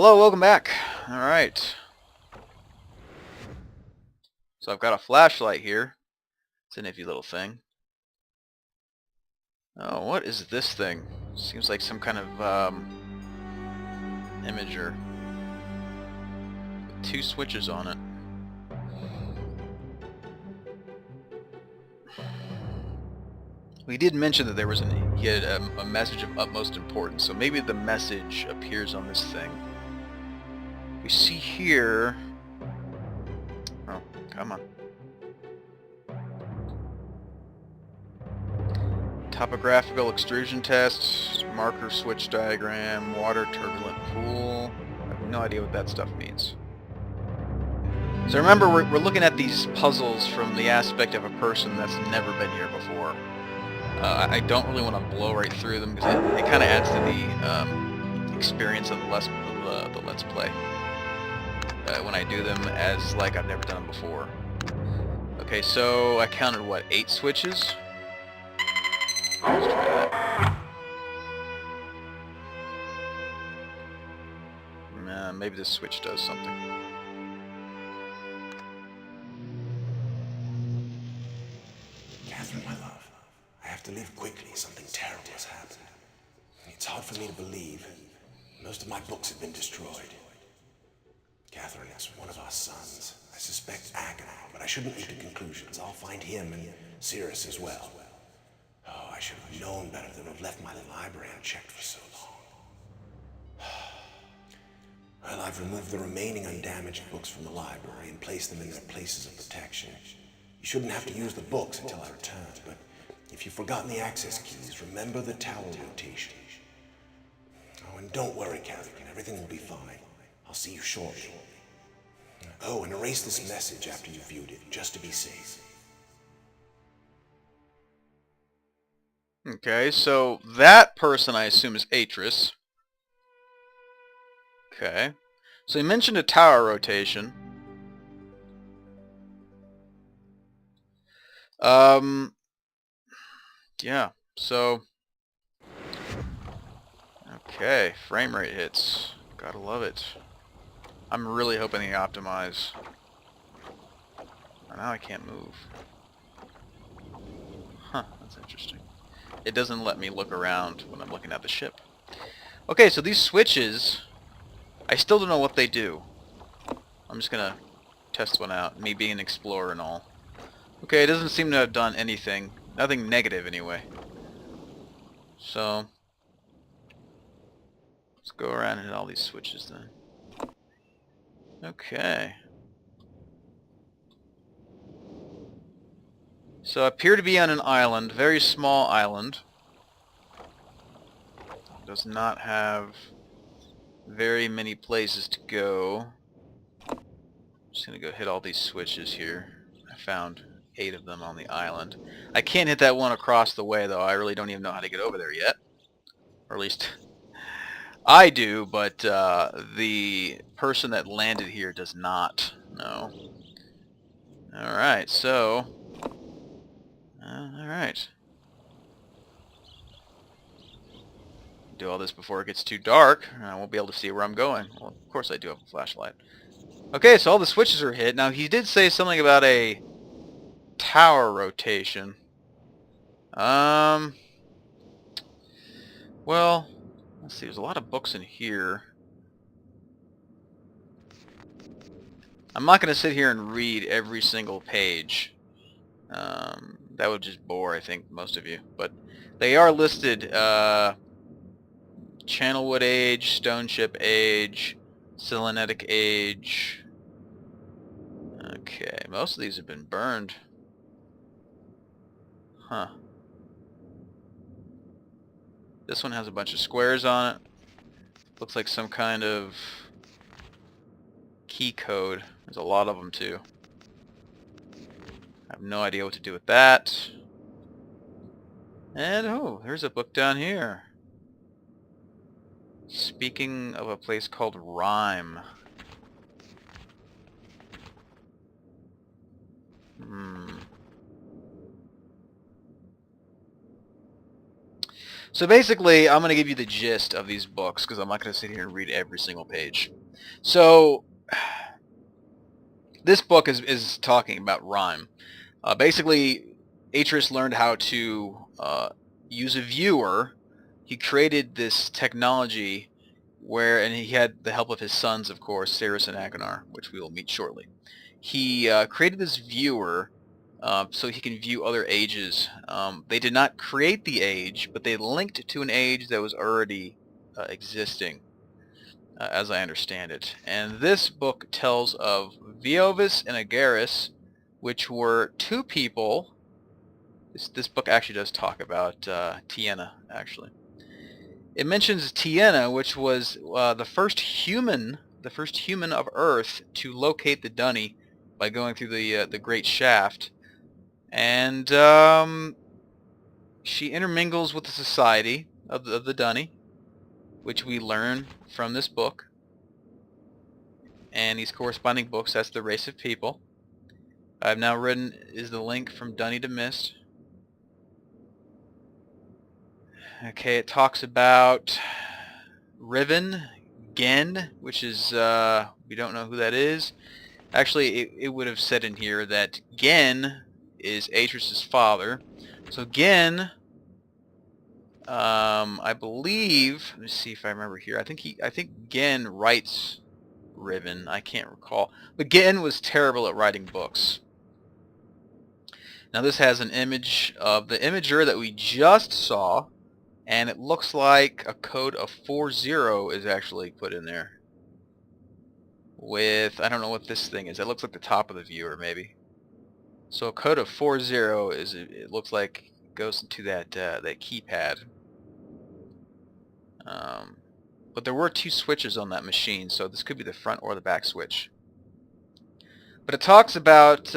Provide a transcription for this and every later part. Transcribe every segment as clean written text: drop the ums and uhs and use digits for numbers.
Hello, welcome back. Alright. So I've got a flashlight here. It's a nifty little thing. Oh, what is this thing? Seems like some kind of imager. With two switches on it. We did mention that there was he had a message of utmost importance, so maybe the message appears on this thing. We see here... Oh, come on. Topographical extrusion test, marker switch diagram, water turbulent pool. I have no idea what that stuff means. So remember, we're looking at these puzzles from the aspect of a person that's never been here before. I don't really want to blow right through them because it kind of adds to the experience of the Let's Play. When I do them as like I've never done them before. Okay, so I counted what, 8 switches? Let's try that. Maybe this switch does something. Catherine, my love, I have to leave quickly. Something terrible has happened. It's hard for me to believe. Most of my books have been destroyed. Catherine, it's one of our sons. I suspect Agonal, but I shouldn't leap to conclusions. I'll find him and Cirrus as well. Oh, I should have known better than to have left my library unchecked for so long. Well, I've removed the remaining undamaged books from the library and placed them in their places of protection. You shouldn't have to use the books until I return, but if you've forgotten the access keys, remember the tower rotation. Oh, and don't worry, Catherine. Everything will be fine. I'll see you shortly. Oh, and erase this message after you've viewed it, just to be safe. Okay, so that person I assume is Atris. Okay. So he mentioned a tower rotation. Yeah, so... Okay, frame rate hits. Gotta love it. I'm really hoping they optimize. Now I can't move. Huh, that's interesting. It doesn't let me look around when I'm looking at the ship. Okay, so these switches, I still don't know what they do. I'm just gonna test one out, me being an explorer and all. Okay, it doesn't seem to have done anything. Nothing negative anyway. So, let's go around and hit all these switches then. Okay. So I appear to be on an island, very small island. Does not have very many places to go. I'm just gonna go hit all these switches here. I found 8 of them on the island. I can't hit that one across the way though. I really don't even know how to get over there yet. Or at least I do, but the person that landed here does not know. Alright, so... Alright. Do all this before it gets too dark. I won't be able to see where I'm going. Well, of course I do have a flashlight. Okay, so all the switches are hit. Now, he did say something about a tower rotation. Well, let's see. There's a lot of books in here. I'm not going to sit here and read every single page. That would just bore, I think, most of you. But they are listed, Channelwood Age, Stone Ship Age, Selenetic Age. Okay, most of these have been burned. Huh. This one has a bunch of squares on it. Looks like some kind of key code. There's a lot of them too. I have no idea what to do with that. And oh, there's a book down here. Speaking of a place called Rhyme. So basically, I'm going to give you the gist of these books because I'm not going to sit here and read every single page. So this book is talking about rhyme. Basically, Atreus learned how to use a viewer. He created this technology where, and he had the help of his sons, of course, Ceres and Achenar, which we will meet shortly. He created this viewer so he can view other ages. They did not create the age, but they linked to an age that was already existing, as I understand it. And this book tells of Viovis and Agaris, which were two people. This book actually does talk about Tiana, actually. It mentions Tiana, which was the first human of Earth to locate the Dunny by going through the Great Shaft, and she intermingles with the society of the Dunny, which we learn from this book and these corresponding books. That's the race of people. I've now written is the link from Dunny to Myst. Okay, it talks about Riven, Gen, which is, we don't know who that is. Actually, it would have said in here that Gen is Atreus' father. So Gen, I believe, let me see if I remember here. I think Gen writes Riven. I can't recall. But Gen was terrible at writing books. Now this has an image of the imager that we just saw, and it looks like a code of 40 is actually put in there. With, I don't know what this thing is. It looks like the top of the viewer, maybe. So a code of 40 is, it looks like it goes into that that keypad. But there were two switches on that machine, so this could be the front or the back switch. But it talks about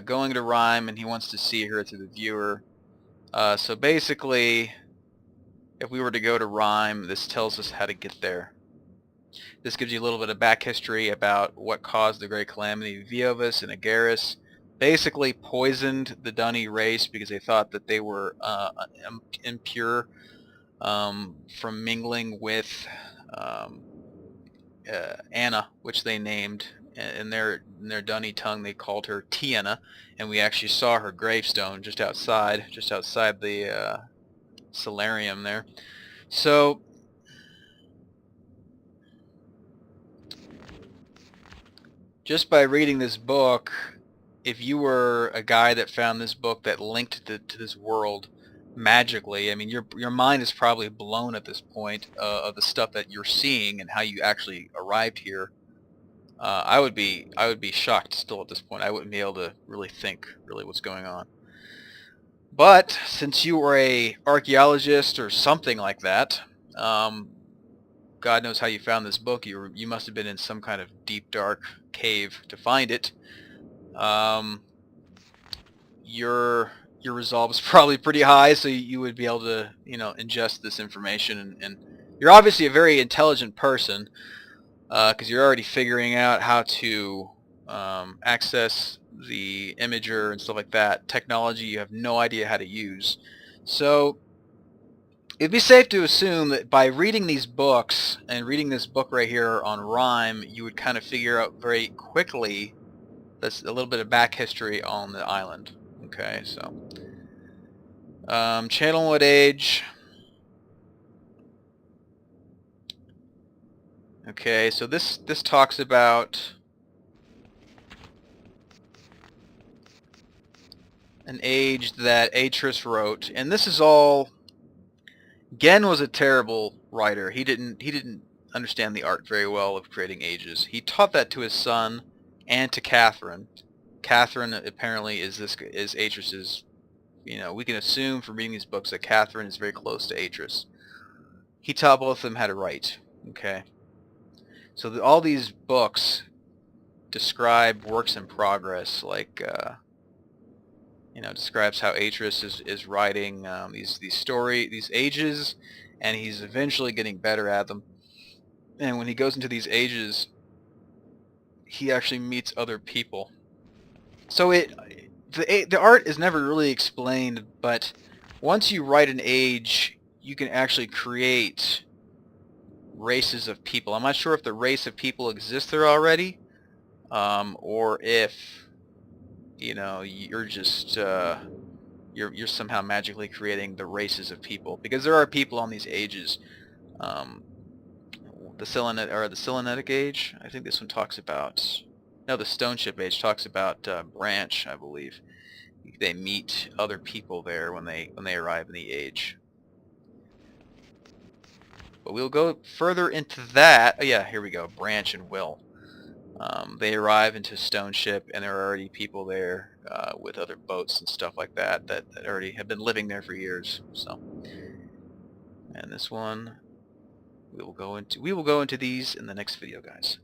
going to Rhyme, and he wants to see her through the viewer. So basically, if we were to go to Rhyme, this tells us how to get there. This gives you a little bit of back history about what caused the Great Calamity. Viovis and Agaris basically poisoned the Dunny race because they thought that they were impure from mingling with Anna, which they named. In their Dunny tongue, they called her Tiana, and we actually saw her gravestone just outside the solarium there. So just by reading this book, if you were a guy that found this book that linked to this world magically, I mean, your mind is probably blown at this point of the stuff that you're seeing and how you actually arrived here. I would be shocked still at this point. I wouldn't be able to really think what's going on. But since you were a archaeologist or something like that, God knows how you found this book. You must have been in some kind of deep, dark cave to find it. Your resolve is probably pretty high, so you would be able to, ingest this information. And you're obviously a very intelligent person, because you're already figuring out how to access the imager and stuff like that. Technology you have no idea how to use. So it'd be safe to assume that by reading these books and reading this book right here on Rhyme, you would kind of figure out very quickly that's a little bit of back history on the island. Okay, so channel what age? Okay, so this talks about an age that Atreus wrote, and this is all. Gen was a terrible writer. He didn't understand the art very well of creating ages. He taught that to his son and to Catherine. Catherine apparently is Atreus's. We can assume from reading these books that Catherine is very close to Atreus. He taught both of them how to write. Okay. So all these books describe works in progress, like describes how Atreus is writing these ages, and he's eventually getting better at them. And when he goes into these ages, he actually meets other people. So the art is never really explained, but once you write an age, you can actually create races of people. I'm not sure if the race of people exists there already, or if, you know, you're just you're somehow magically creating the races of people, because there are people on these ages. Um, the Selenetic age. I think this one talks about. No, the Stone Ship age talks about Branch, I believe. They meet other people there when they arrive in the age. But we'll go further into that. Oh, yeah, here we go. Branch and Will. They arrive into Stone Ship, and there are already people there with other boats and stuff like that, that already have been living there for years. So, and this one we will go into these in the next video, guys.